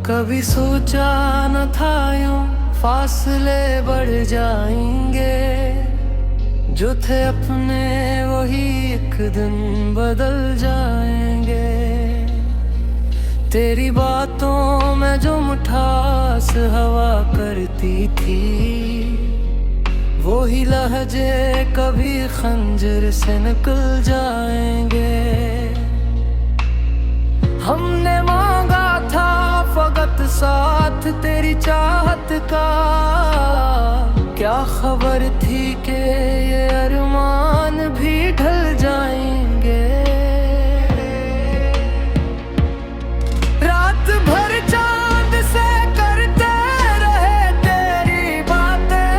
कभी सोचा न था यूं फासले बढ़ जाएंगे, जो थे अपने वही एक दिन बदल जाएंगे। तेरी बातों में जो मिठास हवा करती थी, वो ही लहजे कभी खंजर से निकल जाएंगे। हमने मांगा था फकत साथ तेरी चाहत का, क्या खबर थी कि ये अरमान भी ढल जाएंगे। रात भर चांद से करते रहे तेरी बातें,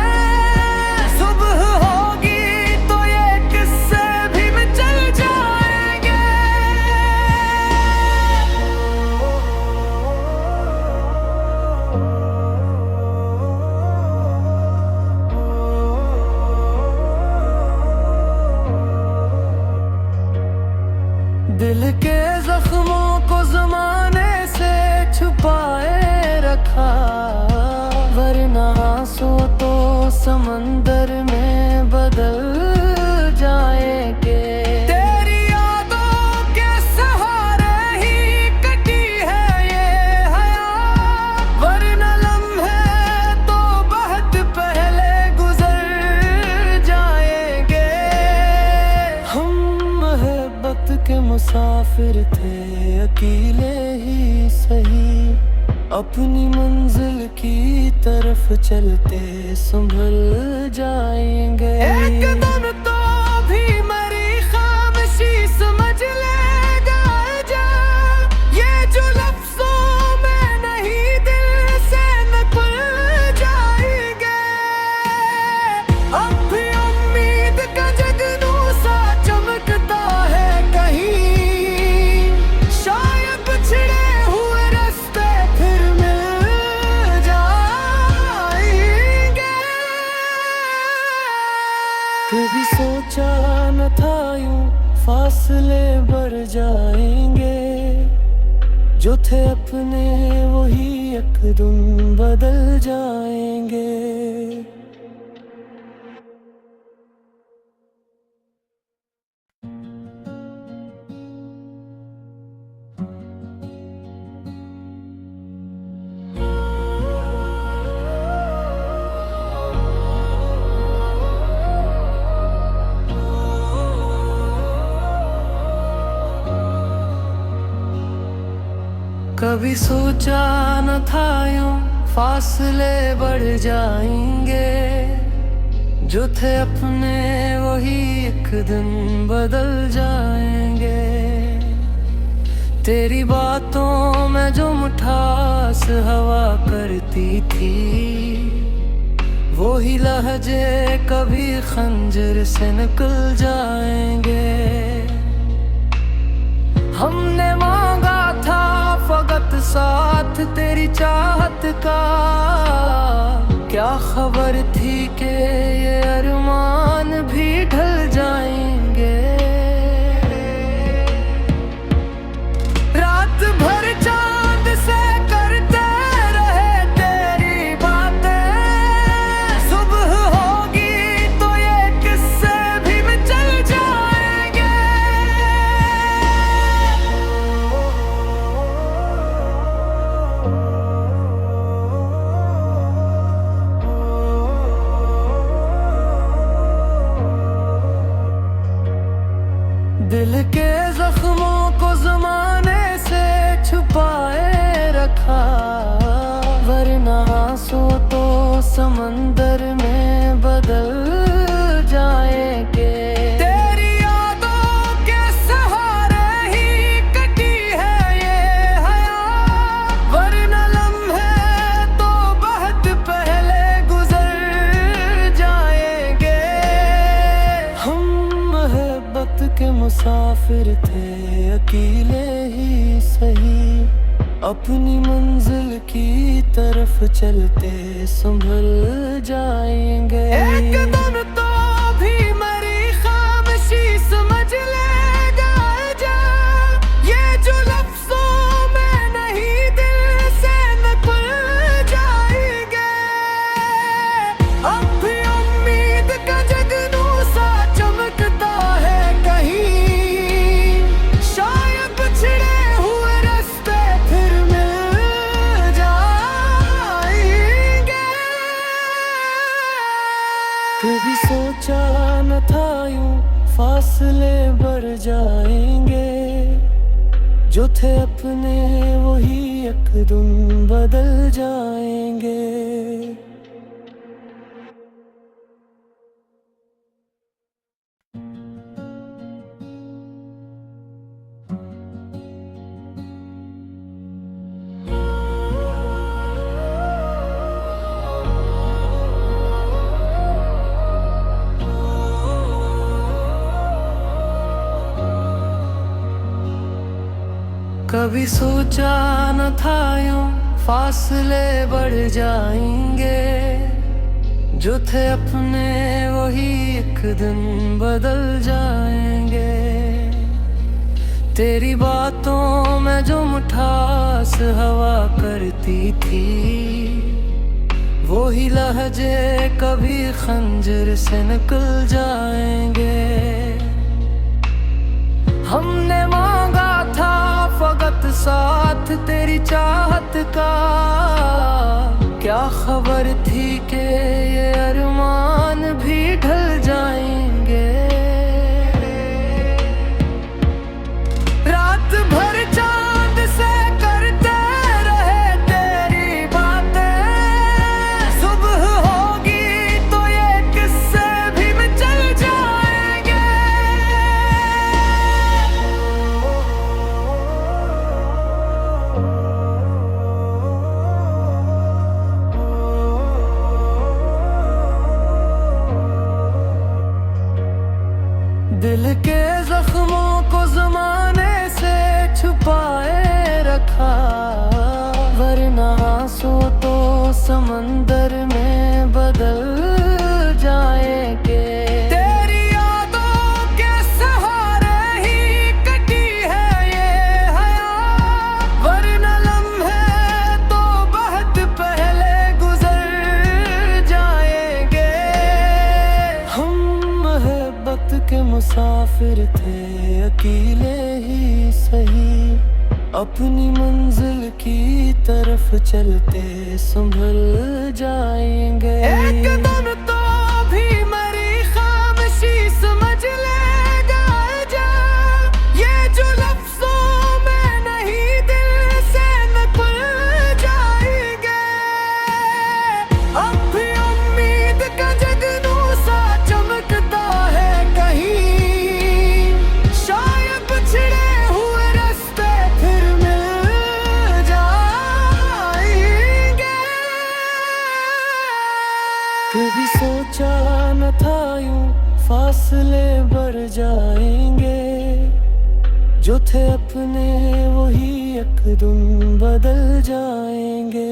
सुबह होगी तो ये किस्से भी में चल जाएंगे। दिल के जख्मों को ज़माने से छुपाए रखा, वरना आंसू तो समंदर में बदल जाएंगे। तेरी यादों के सहारे ही कटी है ये हयात, वरना लम्हे तो बहुत पहले गुजर जाएंगे। हम मोहब्बत के मुसाफिर थे, अकेले ही सही, अपनी मंजिल की तरफ चलते संभल जाएंगे। एक दिन तो भी मेरी खामोशी समझ लेगा जा, ये जो लफ्जों में नहीं दिल से निकल जाएंगे। अब भी उम्मीद का जगनू सा चमकता है कहीं, शायद बिछड़े हुए रास्ते फिर मिल जाएंगे। कभी सोचा न था यूं फासले बढ़ जाएंगे, जो थे अपने वही एक दिन बदल जाएंगे। कभी सोचा न था यूं फासले बढ़ जाएंगे, जो थे अपने वही एक दिन बदल जाएंगे। तेरी बातों में जो मिठास हवा करती थी, वो ही लहजे कभी खंजर से निकल जाएंगे। हमने मांगा था फकत साथ तेरी चाहत का, क्या खबर थी कि ये अरमान भी ढल जाएंगे। रात भर चांद से करते रहे तेरी बातें, सुबह होगी तो ये किस्से भी में चल जाएंगे। दिल के जख्मों को ज़माने से छुपाए रखा, वरना आंसू तो समंदर में बदल जाएंगे। तेरी यादों के सहारे ही कटी है ये हयात, वरना लम्हे तो बहुत पहले गुजर जाएंगे। हम मोहब्बत के मुसाफिर थे, अकेले ही सही, अपनी मंजिल की तरफ चलते संभल जाएंगे। एक दिन तो भी मेरी खामोशी समझ लेगा जा, ये जो लफ्जों में नहीं दिल से फासले बढ़ जाएंगे, जो थे अपने वही एक दिन बदल जाएंगे। कभी सोचा न था यूं फासले बढ़ जाएंगे, जो थे अपने वही एक दिन बदल जाएंगे। तेरी बातों में जो मिठास हवा करती थी, वो ही लहजे कभी खंजर से निकल जाएंगे। हमने मांगा था फकत साथ तेरी चाहत का, क्या खबर थी कि ये अरमान भी ढल जाएंगे। रात भर चांद से करते रहे तेरी बातें, सुबह होगी तो ये किस्से भी चल जाएंगे। दिल के जख्मों को ज़माने से छुपाए रखा, वरना आंसू तो समंदर में बदल जाएंगे। तेरी यादों के सहारे ही कटी है ये हयात, वरना लम्हे तो बहुत पहले गुजर जाएंगे। हम मोहब्बत के मुसाफिर थे, अकेले ही सही, अपनी मंजिल की तरफ चलते संभल जाएंगे। एक दम तो भी मेरी खामोशी समझ लेगा जा, ये जो लफ्जों में नहीं दिल से निकल जाएंगे। अब भी उम्मीद का जगनू सा चमकता है कहीं, शायद पिछड़े हुए रास्ते फिर मिल जाएंगे। कभी सोचा न था यूं फासले बढ़ जाएंगे, जो थे अपने वही एक दिन बदल जाएंगे।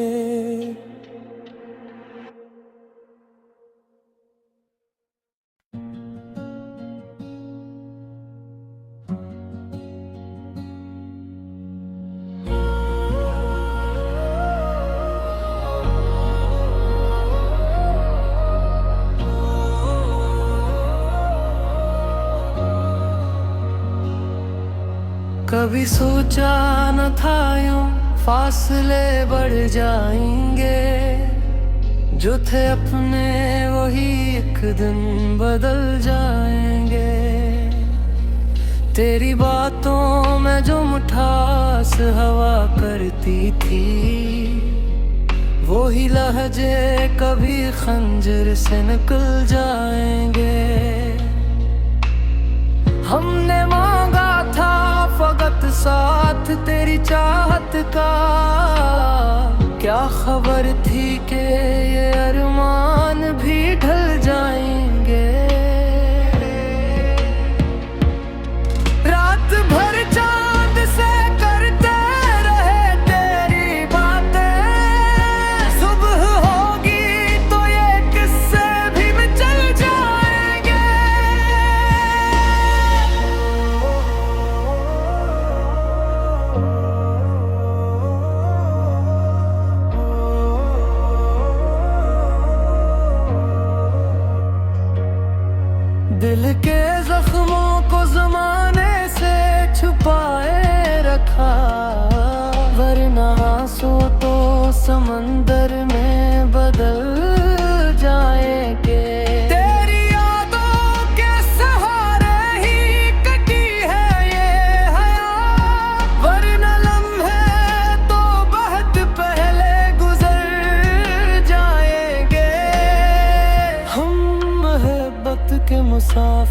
कभी सोचा न था यूं फासले बढ़ जाएंगे, जो थे अपने वही एक दिन बदल जाएंगे। तेरी बातों में जो मिठास हवा करती थी, वो ही लहजे कभी खंजर से निकल जाएंगे। हमने मांगा था फकत साथ तेरी चाहत का, क्या खबर थी कि ये अरमान भी ढल जाएंगे। रात भर चांद से करते रहे तेरी बातें, सुबह होगी तो ये किस्से भी चल जाएंगे।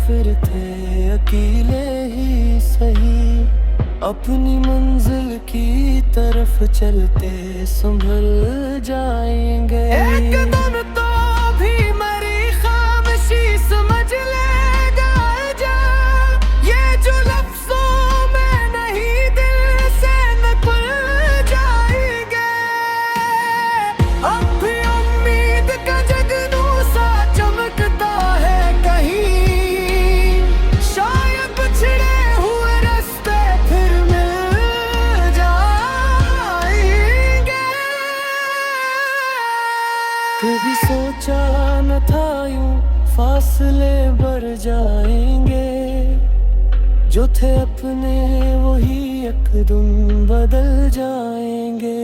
मुसाफिर थे अकेले ही सही, अपनी मंजिल की तरफ चलते संभल जाएंगे। एक कदम तो भी मेरी खामोशी समझ लेगा जा, ये जो लफ्जों में नहीं दिल से निकल जाएंगे। अब भी उम्मीद का जगनू सा चमकता है कहीं, शायद पिछड़े हुए रास्ते फिर मिल जाएंगे। कभी सोचा न था यूं फासले बढ़ जाएंगे, जो थे अपने वही एकदम बदल जाएंगे।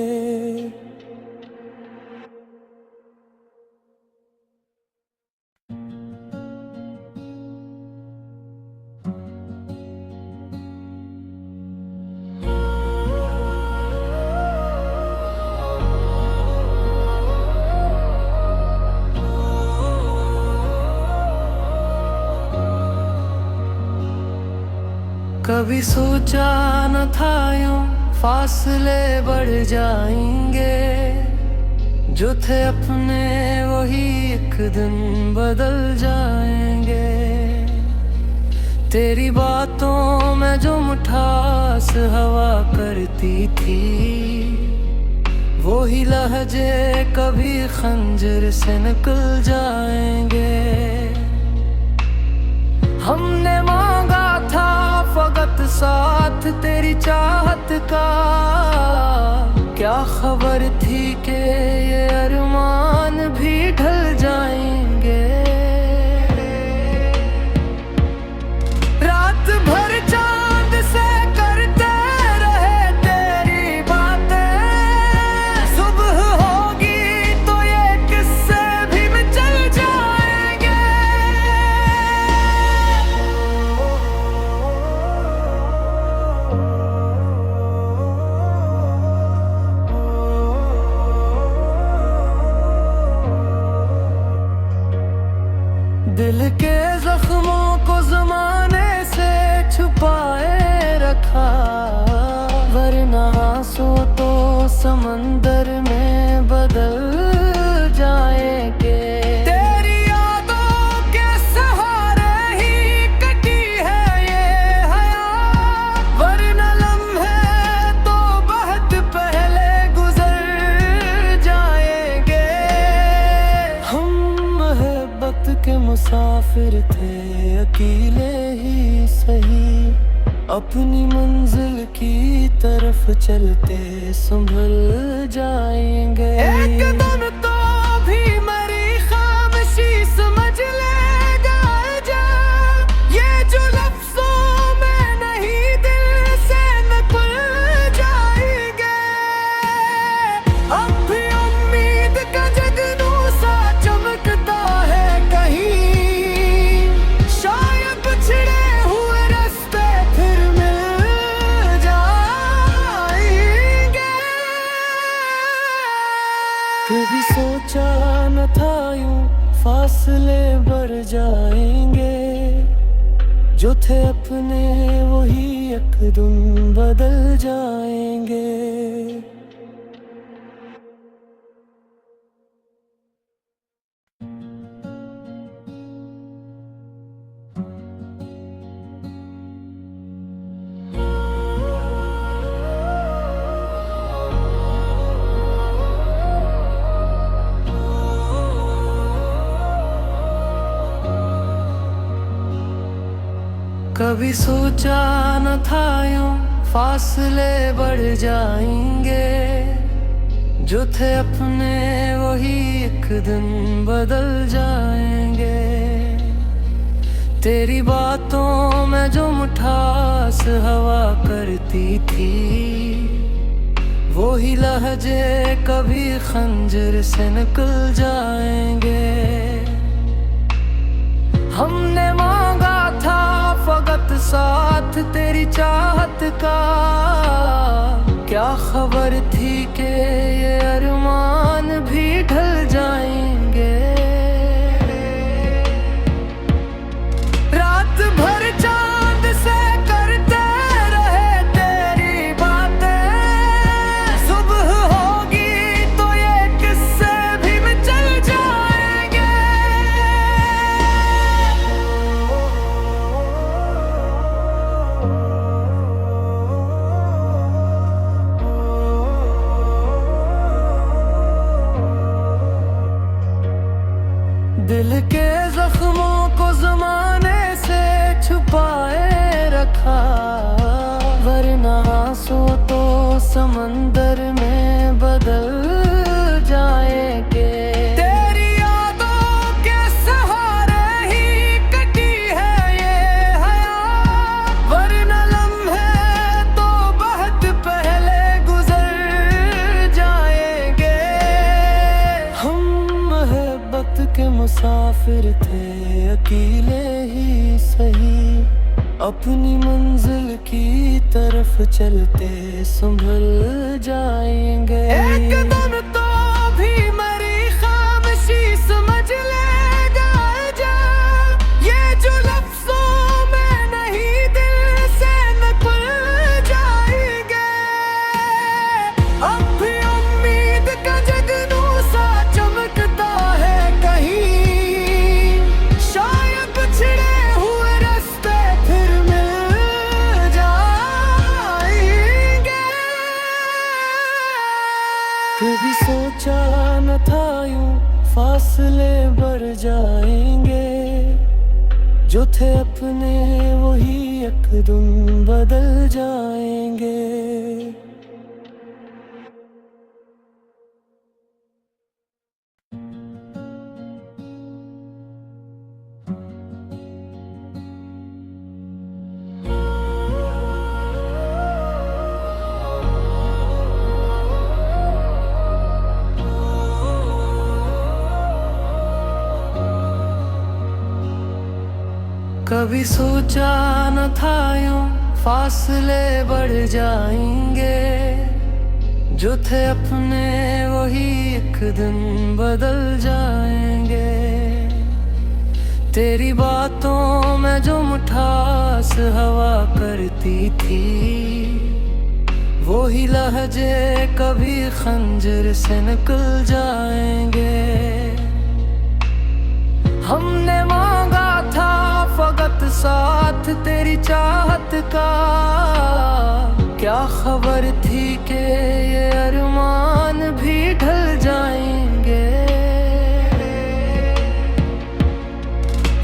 कभी सोचा न था यूं फासले बढ़ जाएंगे, जो थे अपने वही एक दिन बदल जाएंगे। तेरी बातों में जो मिठास हवा करती थी, वो ही लहजे कभी खंजर से निकल जाएंगे। हमने मांगा था फकत साथ तेरी चाहत का, क्या खबर थी कि ये अरमान भी ढल जाएंगे। रात भर चांद से करते रहे तेरी बातें, सुबह होगी तो ये किस्से भी मिचल जाएंगे। दिल के जख्मों को जमाने से छुपाए रखा, वरना आंसू तो समंदर में बदल जाएंगे। तेरी यादों के सहारे ही कटी है ये हयात, वरना लम्हे तो बहुत पहले गुजर जाएंगे। हम मोहब्बत के मुसाफिर थे अकेले ही सही, अपनी मंजिल की तरफ चलते संभल जाएंगे। एक कदम तो भी मेरी खामोशी समझ लेगा जा, ये जो लफ्जों में नहीं दिल से निकल जाएंगे। अब भी उम्मीद का जगनू सा चमकता है कहीं, शायद पिछड़े हुए रास्ते फिर मिल जाएंगे। कभी सोचा न था यूं फासले बढ़ जाएंगे, जो थे अपने वही एकदम बदल जाएंगे। कभी सोचा न था यूं फासले बढ़ जाएंगे, जो थे अपने वही एक दिन बदल जाएंगे। तेरी बातों में जो मिठास हवा करती थी, वो ही लहजे कभी खंजर से निकल जाएंगे। हमने मांगा था फकत साथ तेरी चाहत का, क्या खबर थी कि ये अरमान भी ढल जाएंगे। रात समंदर में बदल जाएंगे। तेरी यादों के सहारे ही कटी है ये हयात, वरना लम्हे तो बहुत पहले गुजर जाएंगे। हम मोहब्बत के मुसाफिर थे, अकेले ही सही, अपनी मंजिल की तरफ चलते संभल जाएंगे। एक दिन तो भी मेरी खामोशी समझ लेगा जा, ये जो लफ्जों में नहीं दिल से निकल जाएंगे। अब भी उम्मीद का जगनू सा चमकता है कहीं, शायद बिछड़े हुए रास्ते फिर मिल जाएंगे। कभी सोचा न था यूं फासले बढ़ जाएंगे, जो थे अपने वही एकदम बदल जाएंगे। कभी सोचा न था यूं फासले बढ़ जाएंगे, जो थे अपने वही एक दिन बदल जाएंगे। तेरी बातों में जो मिठास हवा करती थी, वो ही लहजे कभी खंजर से निकल जाएंगे। हमने मांगा था फकत साथ तेरी चाहत का, क्या खबर थी कि ये अरमान भी ढल जाएंगे।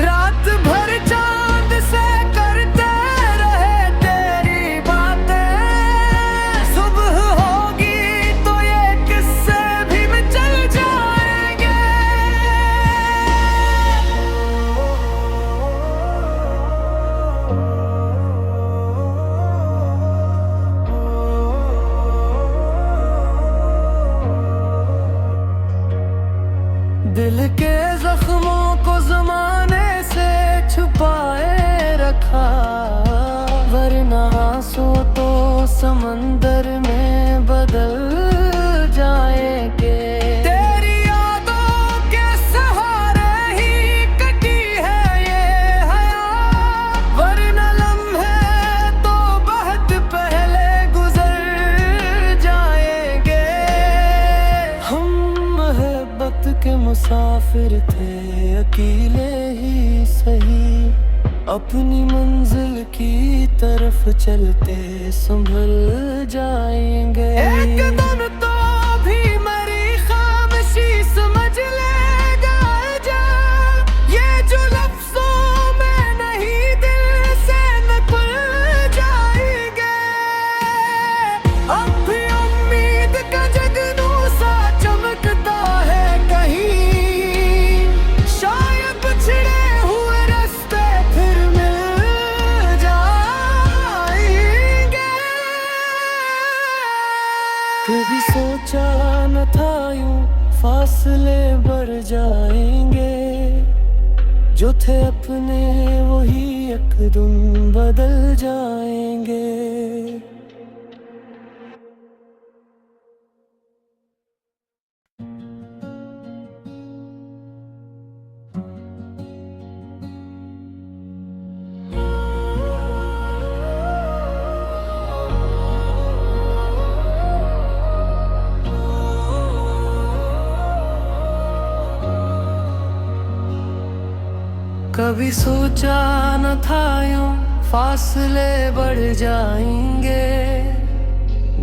रात भर चांद से करते रहे तेरी बातें, सुबह होगी तो ये किस्से भी मिचल जाएंगे। दिल के जख्मों को ज़माने से छुपाए रखा, वरना आंसू तो समंदर में बदल जाएंगे। तेरी यादों के सहारे ही कटी है ये हयात, वरना लम्हे तो बहुत पहले गुजर जाएंगे। हम मोहब्बत के मुसाफिर थे, अकेले ही सही, अपनी मंजिल की तरफ चलते संभल जाएंगे। एक दिन तो भी मेरी खामोशी समझ लेगा जा, ये जो लफ्जों में नहीं दिल से निकल जाएंगे। अब भी उम्मीद का जगनू सा चमकता है कहीं, शायद बिछड़े हुए रास्ते फिर मिल जाएंगे। कभी सोचा न था यूं फासले बढ़ जाएंगे, जो थे अपने वही एकदम बदल जाएंगे। कभी सोचा न था यूं फासले बढ़ जाएंगे,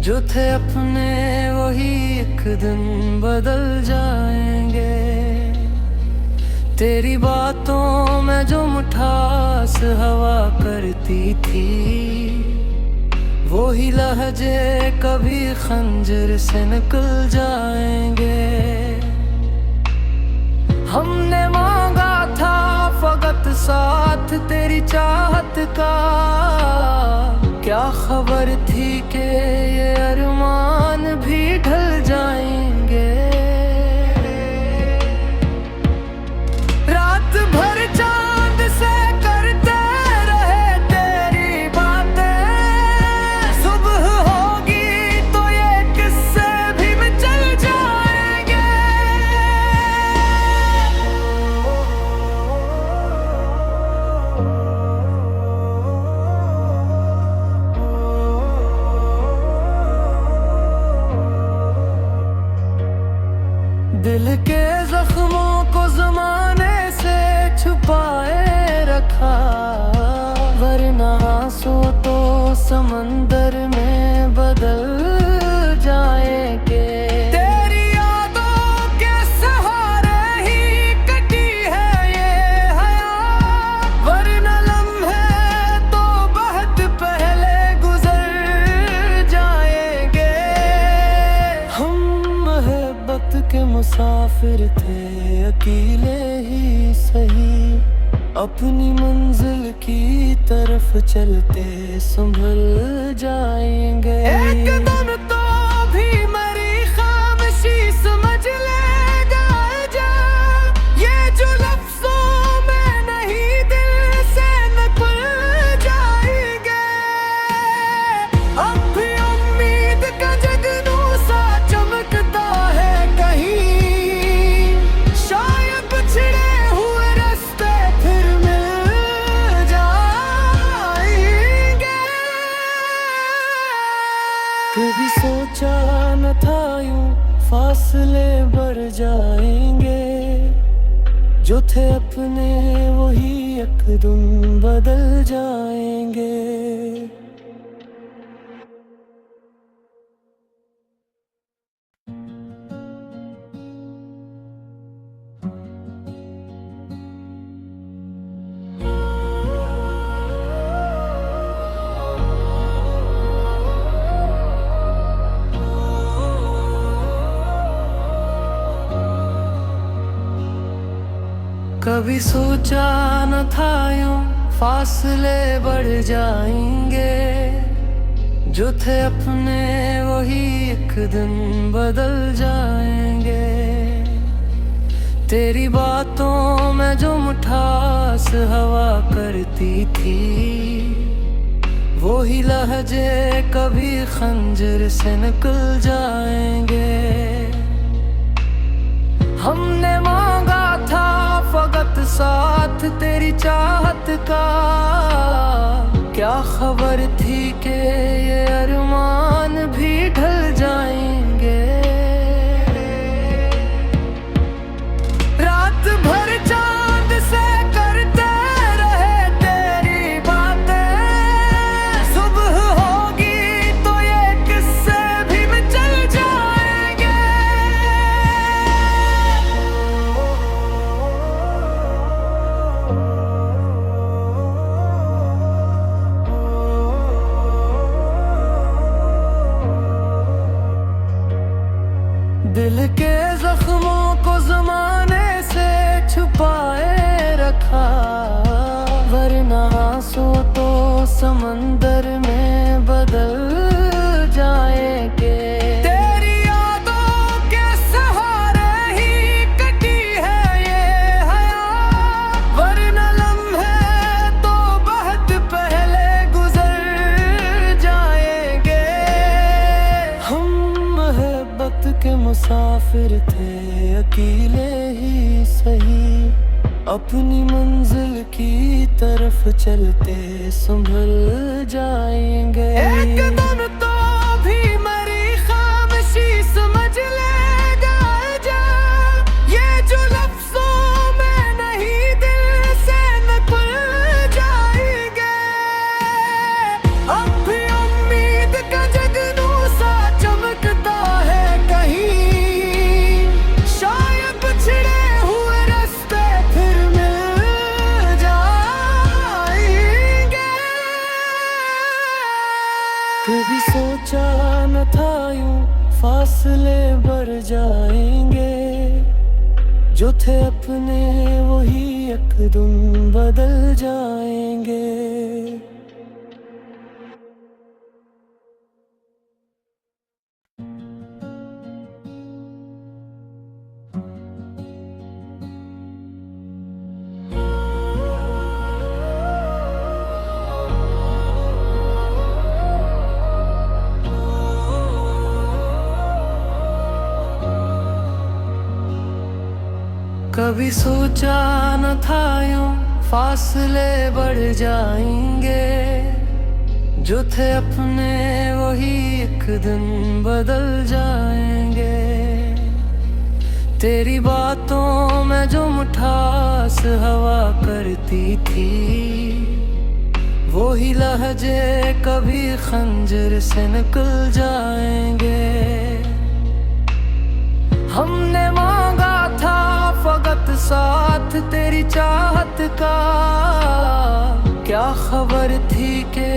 जो थे अपने वही एक दिन बदल जाएंगे। तेरी बातों में जो मिठास हवा करती थी, वो वही लहजे कभी खंजर से निकल जाएंगे। हमने मांगा था फकत साथ तेरी चाहत का, क्या खबर थी कि ये अरमान भी ढल जाएंगे। रात भर चांद से करते रहे तेरी बातें, सुबह होगी तो ये किस्से भी मिटल जाएंगे। दिल के जख्मों को ज़माने से छुपाए रखा, वरना आंसू तो समंदर में बदल जाएंगे। तेरी यादों के सहारे ही कटी है ये हयात, वरना लम्हे तो बहुत पहले गुजर जाएंगे। हम मोहब्बत के मुसाफिर थे, अकेले ही सही, अपनी मंजिल की तरफ चलते संभल जाएंगे। एक दिन तो भी मेरी खामोशी समझ लेगा जा, ये जो लफ्जों में नहीं दिल से निकल जाएंगे। अब भी उम्मीद का जगनू सा चमकता है कहीं, शायद बिछड़े हुए रास्ते फिर मिल जाएंगे। कभी सोचा न था यूं फासले बढ़ जाएंगे, जो थे अपने वही एक दिन बदल जाएंगे। कभी सोचा न था यूं फासले बढ़ जाएंगे, जो थे अपने वही एक दिन बदल जाएंगे। तेरी बातों में जो मिठास हवा करती थी, वही लहजे कभी खंजर से निकल जाएंगे। हमने मांगा था फकत साथ तेरी चाहत का, क्या खबर थी कि ये अरमान भी ढल जाएंगे। रात भर चांद से करते रहे तेरी बातें, सुबह होगी तो ये किस्से भी मिटल जाएंगे। दिल के जख्मों को ज़माने से छुपाए रखा, वरना आंसू तो समंदर में बदल जाएंगे। तेरी यादों के सहारे ही कटी है ये हयात, वरना लम्हे तो बहुत पहले गुजर जाएंगे। हम मोहब्बत के मुसाफिर थे, अकेले ही सही, अपनी मंजिल की तरफ चलते संभल जाएंगे। एक दिन तो भी मेरी खामोशी समझ लेगा जा, ये जो लफ्जों में नहीं दिल से निकल जाएंगे। अब भी उम्मीद का जगनू सा चमकता है कहीं, शायद बिछड़े हुए रास्ते फिर मिल जाएंगे। कभी सोचा न था यूं फासले बढ़ जाएंगे, जो थे अपने वही एकदम बदल जाएंगे। कभी सोचा न था यूं फासले बढ़ जाएंगे, जो थे अपने वही एक दिन बदल जाएंगे। तेरी बातों में जो मिठास हवा करती थी, वो ही लहजे कभी खंजर से निकल जाएंगे। हमने मांगा था फकत साथ तेरी चाहत का, क्या खबर थी कि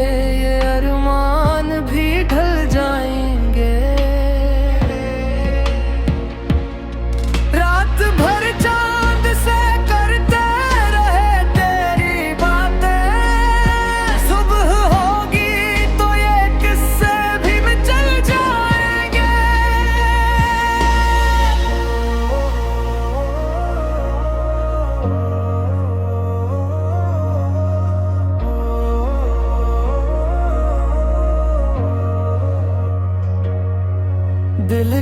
ये अरमान भी ढल जाएंगे। रात भर चांद से करते रहे तेरी बातें, सुबह होगी तो ये किस्से भी मिटल जाएंगे। दिल